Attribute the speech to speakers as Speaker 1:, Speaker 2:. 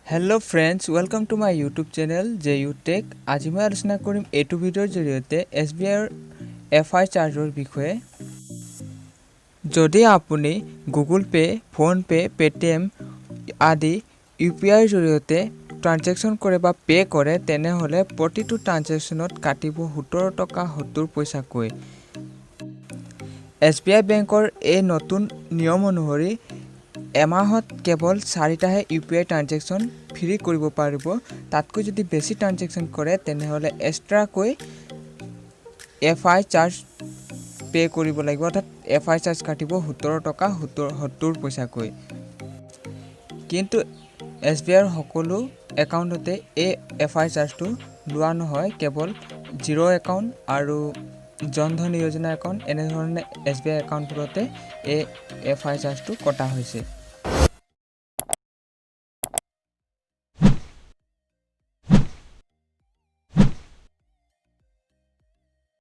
Speaker 1: Hello friends, welcome to my YouTube channel JUTech. আজি মই আলোচনা কৰিম এইটো ভিডিঅ'ৰ জৰিয়তে SBI FI চাৰ্জৰ বিষয়ে। যদি আপুনি Google Pay, Phone Pay, Paytm আদি UPI জৰিয়তে ট্ৰানজেকচন কৰে বা পে কৰে তেনেহলে প্ৰতিটো ট্ৰানজেকচনত কাটিব 17 টকা 70 পইচা কৈ। SBI বেংকৰ এই নতুন নিয়ম অনুসৰি এমাহত কেৱল 4টাহে UPI ট্ৰানজেকচন ফ্ৰী কৰিব পাৰিব। তাতকৈ যদি বেছি ট্ৰানজেকচন কৰে তেনেহলে এক্সট্ৰা কৈ FI চাৰ্জ পে কৰিব লাগিব, অৰ্থাৎ FI চাৰ্জ কাটিব 17 টকা 70 পইচা কৈ। কিন্তু SBI সকলো একাউণ্টতে এই FI চাৰ্জটো লোৱা নহয়, কেৱল জিৰ' একাউণ্ট আৰু জনধন যোজনা একাউণ্ট এনে ধৰণে SBI একাউণ্টবোৰতে এই FI চাৰ্জটো কটা হৈছে।